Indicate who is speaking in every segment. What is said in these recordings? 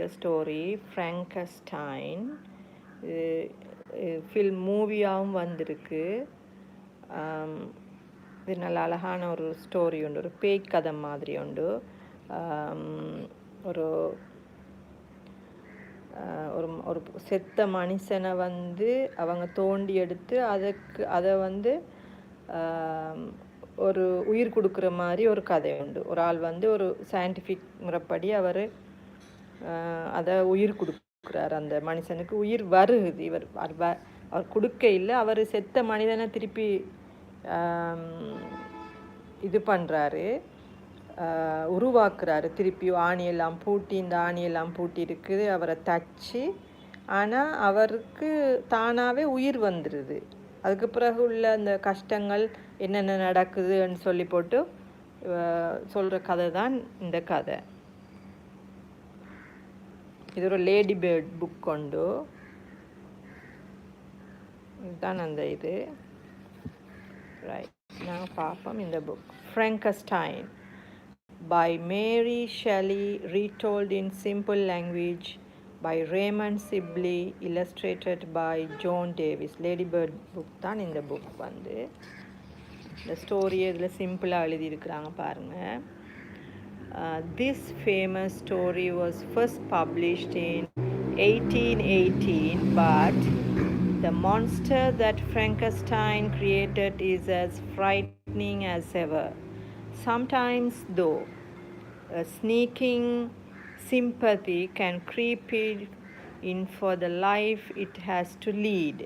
Speaker 1: the story Frankenstein. Film மூவியாகவும் வந்திருக்கு. இது நல்ல அழகான ஒரு ஸ்டோரி உண்டு, ஒரு பேய் கதை மாதிரி உண்டு. ஒரு ஒரு ஒரு செத்த மனுஷனை வந்து அவங்க தோண்டி எடுத்து அதை வந்து ஒரு உயிர் கொடுக்குற மாதிரி ஒரு கதை உண்டு. ஒரு ஆள் வந்து ஒரு சயின்டிஃபிக் முறைப்படி அவர் அதை உயிர் கொடுக்குறார். அந்த மனுஷனுக்கு உயிர் வருகுது. அவர் கொடுக்க இல்லை, அவர் செத்த மனிதனை திருப்பி இது பண்ணுறாரு, உருவாக்குறாரு. திருப்பி ஆணியெல்லாம் பூட்டி, இந்த ஆணியெல்லாம் பூட்டி இருக்குது, அவரை தச்சு. ஆனால் அவருக்கு தானாகவே உயிர் வந்துடுது. அதுக்கு பிறகு உள்ள அந்த கஷ்டங்கள் என்னென்ன நடக்குதுன்னு சொல்லி போட்டு சொல்கிற கதை தான் இந்த கதை. இது ஒரு லேடி பேர்ட் புக் உண்டு. இதுதான் அந்த இது. ரைட், நாங்கள் பார்ப்போம் இந்த book. Frankenstein by Mary Shelley, retold in simple language by Raymond Sibley, illustrated by John Davis. Lady Bird book தான் இந்த புக் வந்து. இந்த ஸ்டோரியை இதில் சிம்பிளாக எழுதியிருக்கிறாங்க பாருங்கள். This famous story was first published in 1818, but the monster that Frankenstein created is as frightening as ever. Sometimes, though, a sneaking sympathy can creep in for the life it has to lead.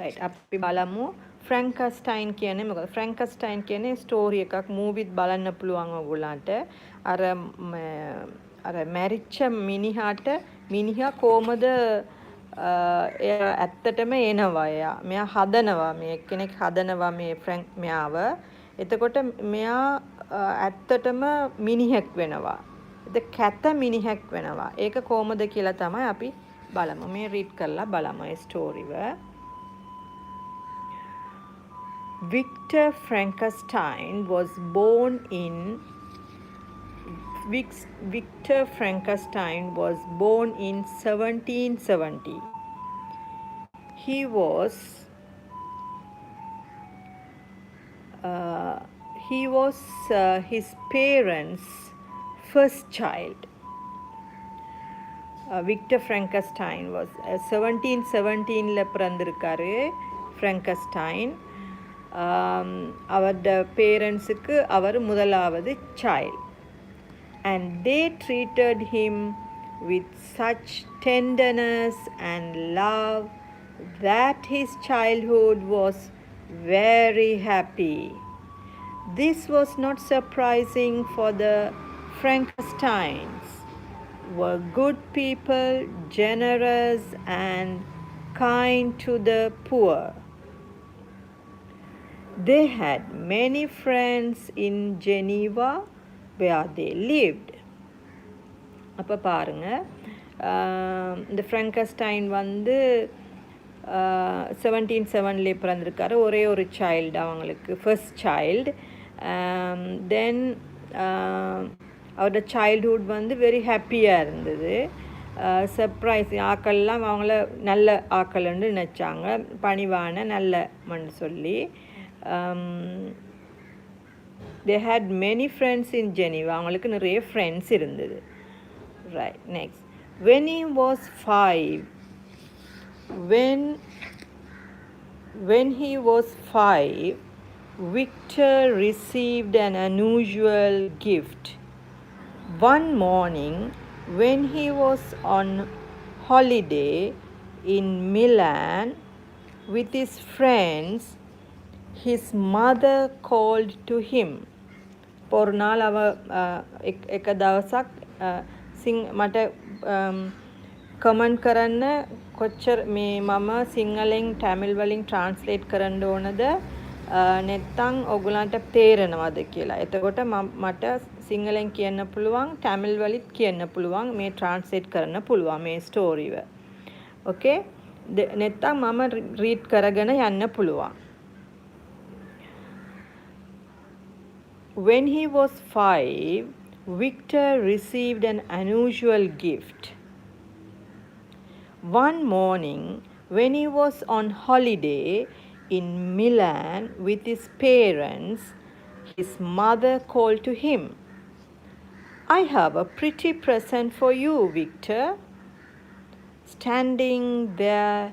Speaker 1: Right, අපි බලමු Frankenstein කියන්නේ මොකද? Frankenstein කියන්නේ story එකක් මූවිත් බලන්න පුළුවන් ඔයගොල්ලන්ට. අර මැරිච්ච මිනිහා කොහමද එයා ඇත්තටම එනවා. මෙයා හදනවා, මේ කෙනෙක් හදනවා මෙයාව. එතකොට මෙයා ඇත්තටම මිනිහෙක් වෙනවා. කැත මිනිහෙක් වෙනවා. ඒක කොහමද කියලා තමයි අපි බලමු. මේ රීඩ් කරලා බලමු ඒ ස්ටෝරිව. Victor Frankenstein was born in 1770. He was his parents' first child. Victor Frankenstein was 1717 பிறந்திருக்காரு Frankenstein. அவரோட பேரண்ட்ஸுக்கு அவர் முதலாவது child, and they treated him with such tenderness and love that his childhood was very happy. This was not surprising, for the Frankensteins were good people, generous and kind to the poor. They had many friends in Geneva where they lived. அப்போ பாருங்கள், இந்த ஃப்ராங்கஸ்டைன் வந்து 1707 பிறந்திருக்காரு. ஒரே ஒரு child அவங்களுக்கு, first child. தென் அவரோட childhood வந்து வெரி ஹாப்பியாக இருந்தது. சர்ப்ரைஸ் ஆக்கள்லாம் அவங்கள நல்ல ஆக்கள்னு நினச்சாங்க, பணிவான நல்ல மண் சொல்லி. They had many friends in Geneva. அவங்களுக்கு நிறைய ஃப்ரெண்ட்ஸ் இருந்தது. Right, next. When he was 5, when he was 5, Victor received an unusual gift. One morning, when he was on holiday in Milan with his friends, his mother called to him. ஒரு நாள் එක දවසක් මට comment කරන්න කොච්චර මම සිංහලෙන් ටැමිල් වලින් ට්‍රාන්ස්ලේට් කරන්න ඕනද නැත්නම් ඔයගලන්ට තේරෙනවද කියලා. එතකොට මට සිංහලෙන් කියන්න පුළුවන්, ටැමිල් වලිත් කියන්න පුළුවන්, මේ ට්‍රාන්ස්ලේට් කරන්න පුළුවන් මේ ස්ටෝරිව. ඕකේ, නැත්නම් මම රීඩ් කරගෙන යන්න පුළුවන්. When he was 5, Victor received an unusual gift. One morning, when he was on holiday in Milan with his parents, his mother called to him, "I have a pretty present for you, Victor." Standing there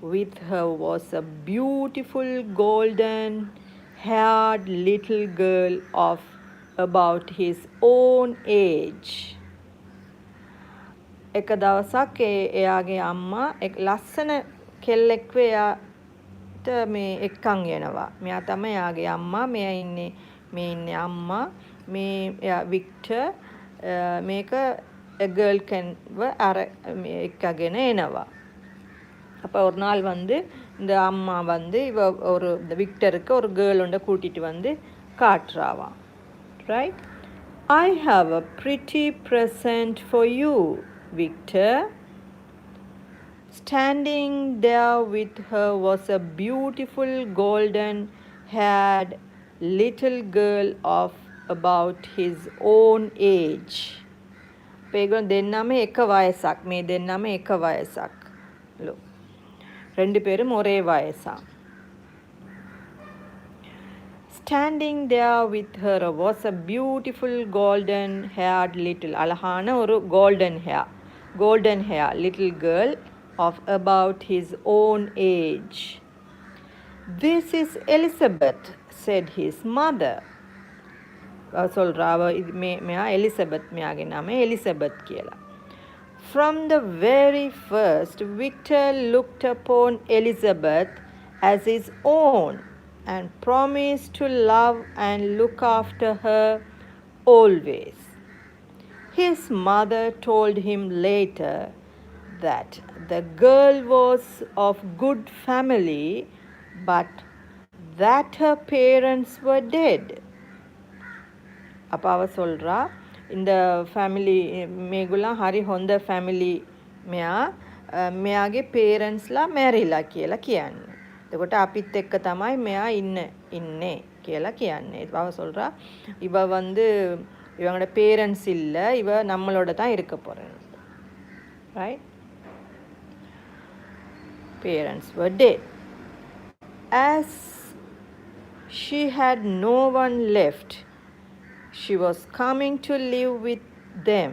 Speaker 1: with her was a beautiful golden haired little girl of about his own age. එක දවසක් එයාගේ අම්මා ලස්සන කෙල්ලෙක්ව එයාට මේ එක්කන් යනවා. මෙයා තමයි එයාගේ අම්මා. මෙයා ඉන්නේ අම්මා. මේ වික්ටර් මේක girl canව එක්කගෙන එනවා. அப்போ ஒரு நாள் வந்து இந்த அம்மா வந்து ஒரு விக்டருக்கு ஒரு கேர்ள் ஒன்றை கூட்டிட்டு வந்து காட்டுறாவாம். Right, "I have a pretty present for you, Victor." Standing there with her was a beautiful golden haired little girl of about his own age. ඒගොල්ලෝ දෙන්නම එක වයසක්. මේ දෙන්නම එක වයසක්. ரெண்டு பேரும் ஒரே வயசா. Standing there with her was a beautiful golden haired little அழகான ஒரு golden hair little girl of about his own age. "This is Elizabeth," said his mother. சொல்றா அவ මෙයා එලිසබෙත් මෙයාගේ නම එලිසබෙත් කියලා. From the very first, Victor looked upon Elizabeth as his own and promised to love and look after her always. His mother told him later that the girl was of good family, but that her parents were dead. அப்போ அவ சொல்கிறா, இந்த family මේගොල්ලන් හරි හොඳ family මෙයාගේ පේරන්ස්ලා මැරිලා කියලා කියන්නේ. එතකොට අපිත් එක්ක තමයි මෙයා ඉන්නේ කියලා කියන්නේ. அவ சொல்கிறா, இவ வந்து இவங்களோட பேரண்ட்ஸ் இல்லை, இவ நம்மளோட தான் இருக்க போகிறேன். Right, parents were dead. As she had no one left, she was coming to live with them.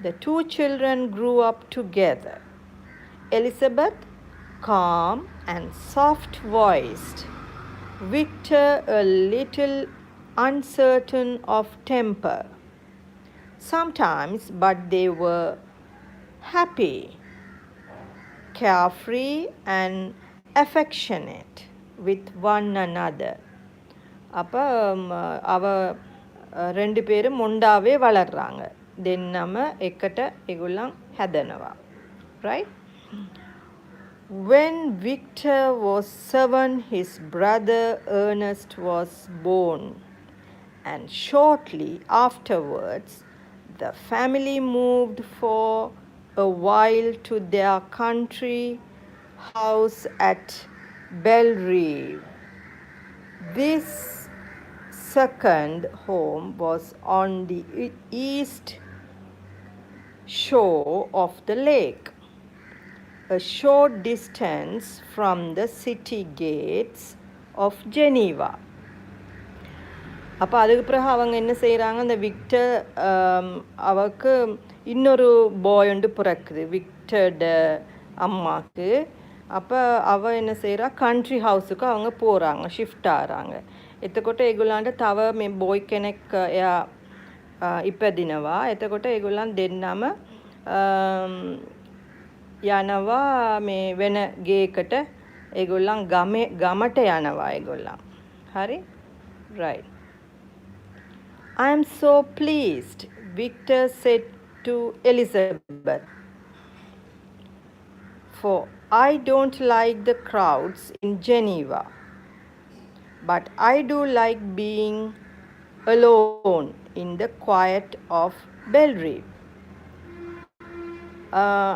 Speaker 1: The two children grew up together. Elizabeth, calm and soft-voiced. Victor, a little uncertain of temper. Sometimes, but they were happy, carefree and affectionate with one another. அப்போ அவ ரெண்டு பேரும் මොණ්ඩාවේ වලර්றாங்க. දෙන්නම එකට ඒගොල්ලන් හැදෙනවා. Right? When Victor was 7, his brother Ernest was born, and shortly afterwards the family moved for a while to their country house at Bellerive. This second home was on the east shore of the lake, a short distance from the city gates of Geneva. அப்போ அதுக்கு பிறகு அவங்க என்ன செய்கிறாங்க, அந்த Victor அவருக்கு இன்னொரு பாய் ஒன்று பிறக்குது விக்டர்ட அம்மாவுக்கு. அப்போ அவள் என்ன செய்கிறா, கண்ட்ரி ஹவுஸுக்கு அவங்க போகிறாங்க, ஷிஃப்ட் ஆகிறாங்க. එතකොට ඒගොල්ලන්ට තව මේ බොයි කෙනෙක් එයා ඉපදිනවා. එතකොට ඒගොල්ලන් දෙන්නම යනවා මේ වෙන ගේකට. ඒගොල්ලන් ගමට යනවා ඒගොල්ලන්. හරි? right. "I am so pleased," Victor said to Elizabeth, "for I don't like the crowds in Geneva. But I do like being alone in the quiet of Bellerive."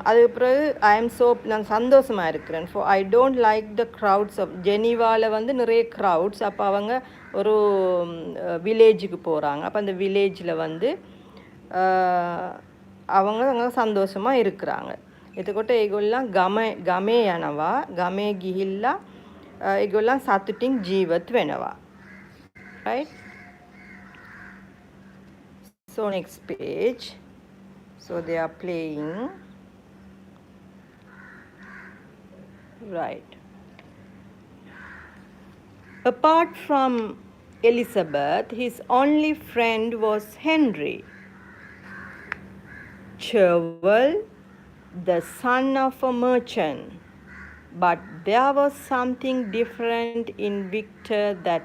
Speaker 1: அதுக்கு பிறகு ஐ எம் ஸோ நான் சந்தோஷமாக இருக்கிறேன் for I don't like the crowds of ஜெனீவாவில் வந்து நிறைய crowds. அப்போ அவங்க ஒரு வில்லேஜுக்கு போகிறாங்க. அப்போ அந்த வில்லேஜில் வந்து அவங்க அங்கே சந்தோஷமாக இருக்கிறாங்க. එතකොට ඒගොල්ලන් ගමේ යනවා. ගමේ ගිහිල්ලා ඒගොල්ලන් සතුටින් ජීවත් වෙනවා. Right? So next page. So they are playing. Right. Apart from Elizabeth, his only friend was Henry, Cherwell, the son of a merchant. But there was something different in Victor that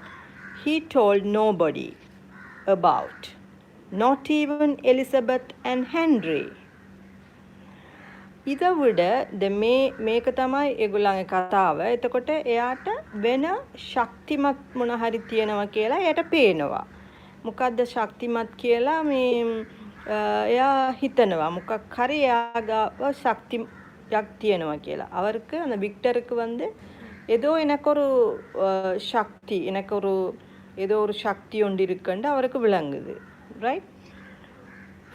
Speaker 1: he told nobody about, not even Elizabeth and Henry. ඉද විඩ මේක තමයි ඒගොල්ලන්ගේ කතාව. එතකොට එයාට වෙන ශක්තිමත් මොන හරි තියෙනවා කියලා එයාට පේනවා. මොකද්ද ශක්තිමත් කියලා මේ එයා හිතනවා. මොකක් හරි එයාගාව ශක්තියක් තියෙනවා කියලා. அவருக்கு அந்த விக்டருக்கு வந்து ஏதோ எனக்கொரு சக்தி ஏதோ ஒரு சக்தி ஒன்று இருக்குன்னு அவருக்கு விளங்குது. Right?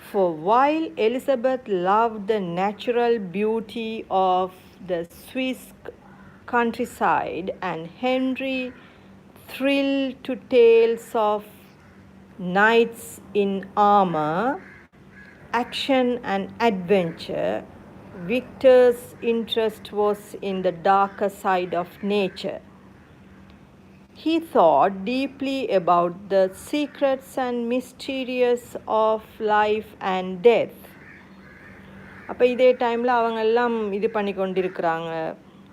Speaker 1: For while Elizabeth loved the natural beauty of the Swiss countryside and Henry thrilled to tales of knights in armor, action and adventure, Victor's interest was in the darker side of nature. He thought deeply about the secrets and mysteries of life and death. அப்போ இதே டைமில் அவங்க எல்லாம் இது பண்ணி கொண்டு இருக்கிறாங்க,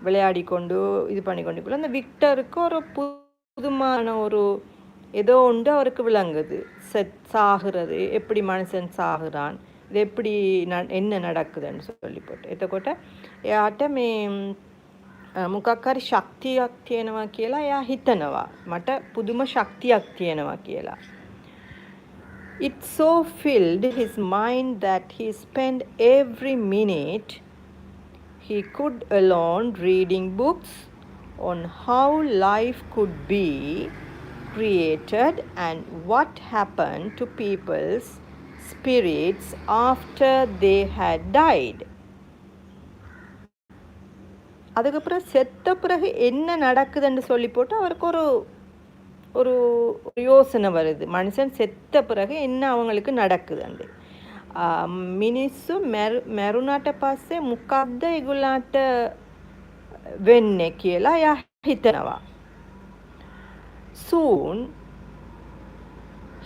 Speaker 1: விளையாடி கொண்டு இது பண்ணி கொண்டு. அந்த விக்டருக்கு ஒரு புதுமான ஒரு ஏதோ ஒன்று அவருக்கு விளங்குது. சாகுறது, எப்படி மனுஷன் சாகுறான், இது எப்படி என்ன நடக்குதுன்னு சொல்லி போட்டு. එතකොට එයාට මේ මොකක් හරි ශක්තියක් තියෙනවා කියලා එයා හිතනවා. මට පුදුම ශක්තියක් තියෙනවා කියලා. It so filled his mind that he spent every minute he could alone reading books on how life could be created and what happened to people's spirits after they had died. அதுக்கப்புறம் செத்த பிறகு என்ன நடக்குதுன்னு சொல்லி போட்டு அவருக்கு ஒரு யோசனை வருது. மனுஷன் செத்த பிறகு என்ன அவங்களுக்கு நடக்குதுண்டு. මිනිස්සු මැරුණට පස්සේ මොකක්ද ඒගොල්ලන්ට වෙන්නේ කියලා එයා හිතනවා. Soon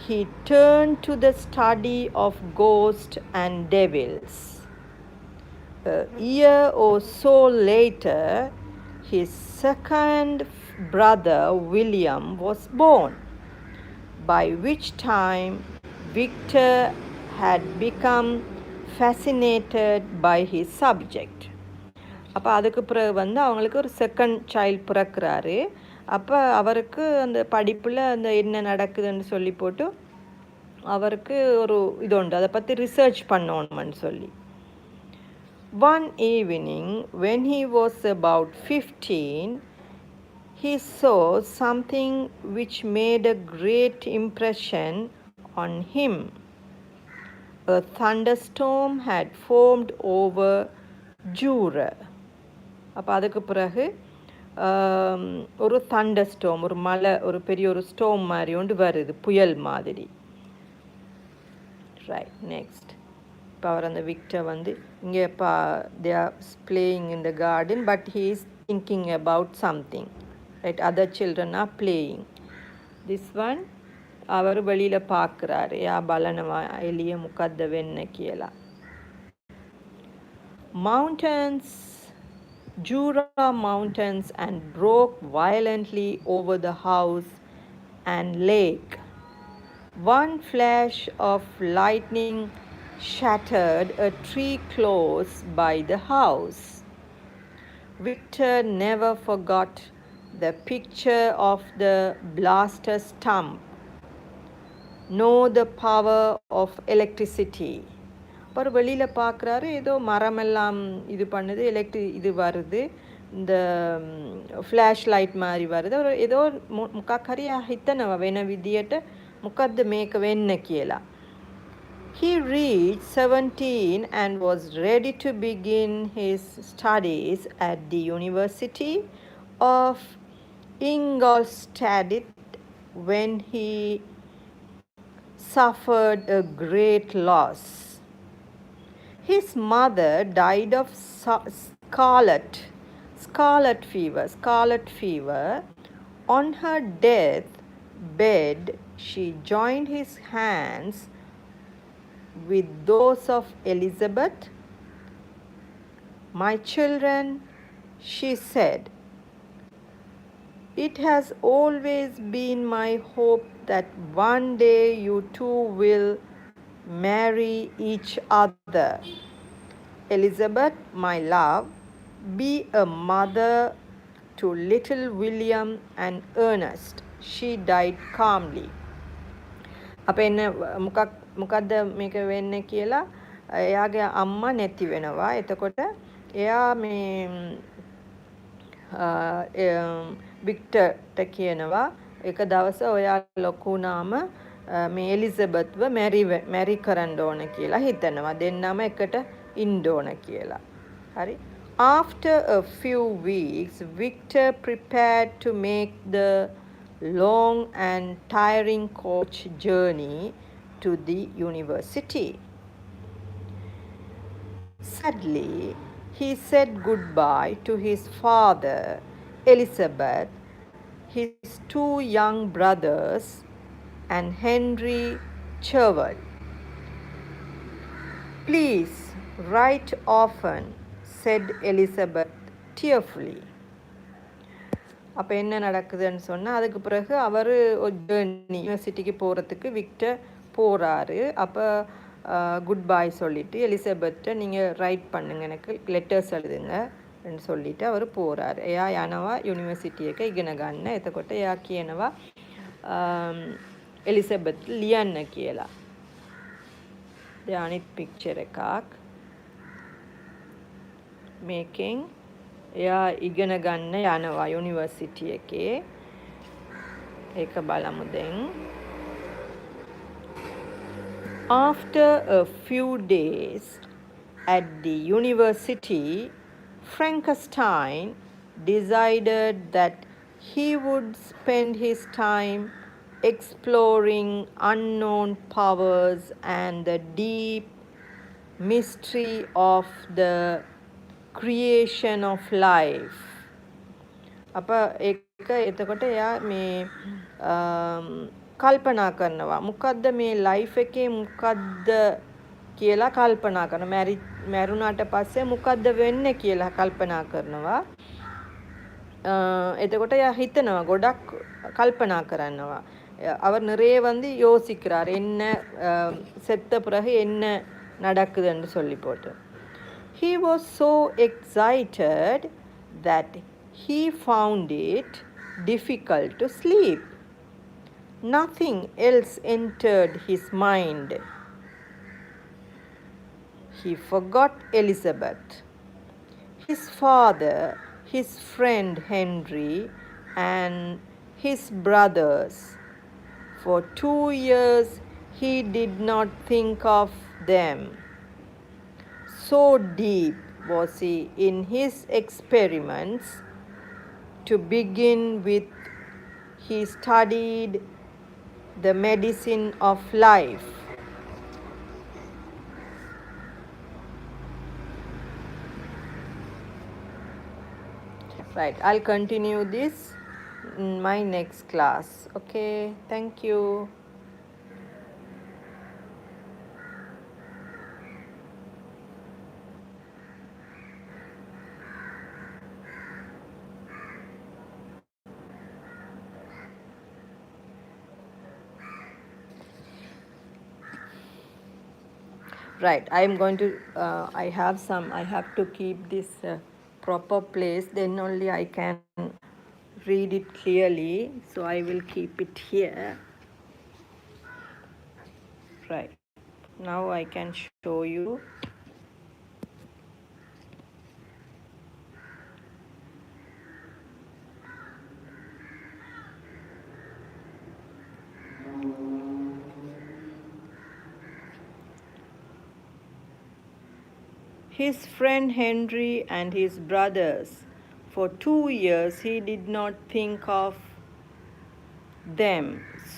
Speaker 1: he turned to the study of ghosts and devils. A year or so later, his second brother William was born, by which time Victor had become fascinated by his subject. அப்போ அதுக்கு பிறகு வந்து அவங்களுக்கு ஒரு second child பிறக்கிறாரு. அப்போ அவருக்கு அந்த படிப்பில் அந்த என்ன நடக்குதுன்னு சொல்லி போட்டு அவருக்கு ஒரு இது உண்டு, அதை பற்றி ரிசர்ச் பண்ணணும்னு சொல்லி. One evening, when he was about 15, he saw something which made a great impression on him. A thunderstorm had formed over Jura. அப்போ அதுக்கு பிறகு ஒரு thunderstorm, ஒரு மழை, ஒரு பெரிய ஒரு ஸ்டோம் மாதிரி ஒன்று வருது, புயல் மாதிரி. Right, next. இப்போ அவர் அந்த விக்டர் வந்து இங்கே they are playing in the garden but he is thinking about something. Right, other children are playing. This one அவர் வெளியில் பார்க்குறாரு, யா பலனவா எளிய முகத்த வெண்ண කියලා. Mountains, Jura mountains, and broke violently over the house and lake. One flash of lightning shattered a tree close by the house. Victor never forgot the picture of the blasted stump, nor the power of electricity, அப்புறம் வெளியில் பார்க்குறாரு, ஏதோ மரமெல்லாம் இது பண்ணுது, இது வருது, இந்த ஃப்ளாஷ் லைட் மாதிரி வருது. ஏதோ මොකක් හරි හිතනවා වෙන විදියට මොකද්ද මේක වෙන්න කියලා. He reached 17 and was ready to begin his studies at the University of Ingolstadt when he suffered a great loss. His mother died of scarlet fever. On her death bed, she joined his hands with those of Elizabeth. "My children," she said, "it has always been my hope that one day you two will marry each other. Elizabeth, my love, be a mother to little William and Ernest." She died calmly. අප එන්න මොකක්ද මේක වෙන්නේ කියලා එයාගේ අම්මා නැති වෙනවා. එතකොට එයා මේ වික්ටර්ට කියනවා එක දවස ඔයා ලොකු වුණාම මේ එලිසබෙත්ව මැරි කරන්න ඕන කියලා හිතනවා. දෙන්නම එකට ඉන්න ඕන කියලා. හරි. After a few weeks, Victor prepared to make the long and tiring coach journey to the university. Sadly, he said goodbye to his father, Elizabeth, his two young brothers, and Henry Cherwell. "Please write often," said Elizabeth tearfully. அப்போ என்ன நடக்குதுன்னு சொன்னால் அதுக்கு பிறகு அவர் ஒரு journey யூனிவர்சிட்டிக்கு போகிறதுக்கு Victor போகிறாரு. அப்போ குட் பாய் சொல்லிவிட்டு எலிசபெத்தை நீங்கள் ரைட் பண்ணுங்க, எனக்கு லெட்டர்ஸ் எழுதுங்கன்னு சொல்லிவிட்டு அவர் போகிறார். එයා යනවා යුනිවර්සිටි එක ඉගෙන ගන්න. එතකොට එයා කියනවා එලිසබෙත් ලියන්න කියලා. අනිත් පික්චර් එකක් මේකෙන් එයා ඉගෙන ගන්න යනවා යුනිවර්සිටි එකේ. ඒක බලමු දැන්. After a few days at the university, Frankenstein decided that he would spend his time exploring unknown powers and the deep mystery of the creation of life. අප එතකොට එයා මේ කල්පනා කරනවා මොකද්ද මේ ලයිෆ් එකේ මොකද්ද කියලා කල්පනා කරනවා. මැරුණාට පස්සේ මොකද්ද වෙන්නේ කියලා කල්පනා කරනවා. එතකොට එයා හිතනවා ගොඩක් කල්පනා කරනවා. அவர் நிறைய வந்து யோசிக்கிறார் என்ன செத்த பிறகு என்ன நடக்குதுன்னு சொல்லி போட்டு. He was so excited that he found it difficult to sleep. Nothing else entered his mind. He forgot Elizabeth, his father, his friend Henry, and his brothers. For 2 years he did not think of them. So deep was he in his experiments. To begin with, he studied the medicine of life. Right, I'll continue this in my next class. Okay, thank you. Right, I am going to I have to keep this proper place, then only I can read it clearly, so I will keep it here. Right. Now I can show you. His friend Henry and his brothers. For 2 years he did not think of them,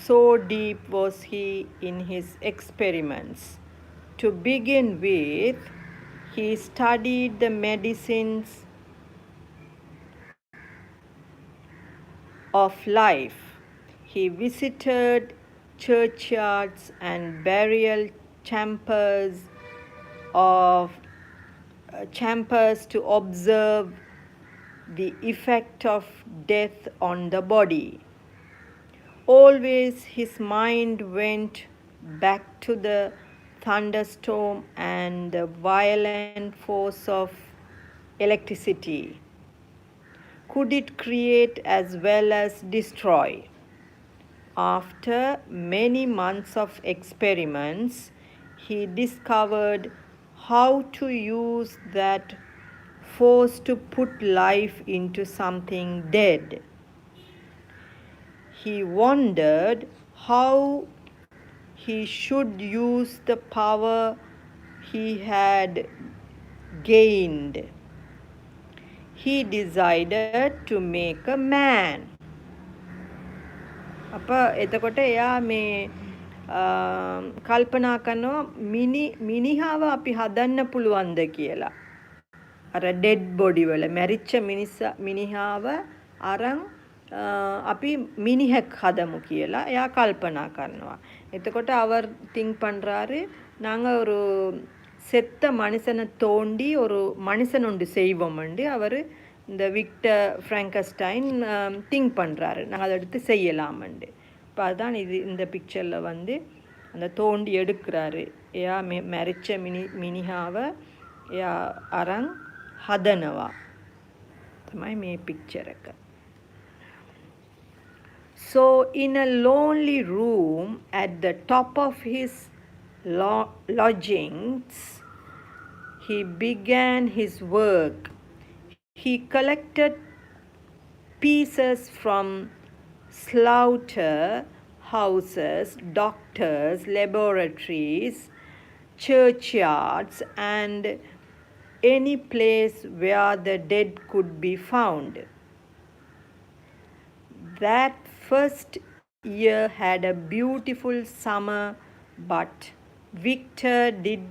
Speaker 1: so deep was he in his experiments. To begin with, he studied the medicines of life. He visited churchyards and burial chambers of chambers to observe the effect of death on the body. Always his mind went back to the thunderstorm and the violent force of electricity. Could it create as well as destroy? After many months of experiments, he discovered how to use that force to put life into something dead. He wondered how he should use the power he had gained. He decided to make a man. අප එතකොට එයා මේ කල්පනා කරනවා මිනිහාව අපි හදන්න පුළුවන්ද කියලා. අර ඩෙඩ් බොඩි වල මැරිච්ච මිනිහාව අරන් අපි மினிஹெக் ஹதமு කියලා එයා கல்பனா කරනවා. එතකොට அவர் திங்க் பண்றாரு நாங்கள் ஒரு செத்த மனுஷனை தோண்டி ஒரு மனுஷன் ஒன்று செய்வோம்ண்டு அவர் இந்த விக்டர் ஃப்ராங்கஸ்டைன் திங்க் பண்ணுறாரு நாங்கள் அதை எடுத்து செய்யலாமண்டு. இப்போ அதுதான் இந்த பிக்சரில் வந்து அந்த தோண்டி எடுக்கிறாரு. එයා මැරිච්ච මිනිහාව එයා අරන් හදනවා. තමයි මේ පික්චර් එක. So, in a lonely room at the top of his lodgings, he began his work. He collected pieces from slaughter houses, doctors, laboratories, churchyards, and any place where the dead could be found. That first year had a beautiful summer, but Victor did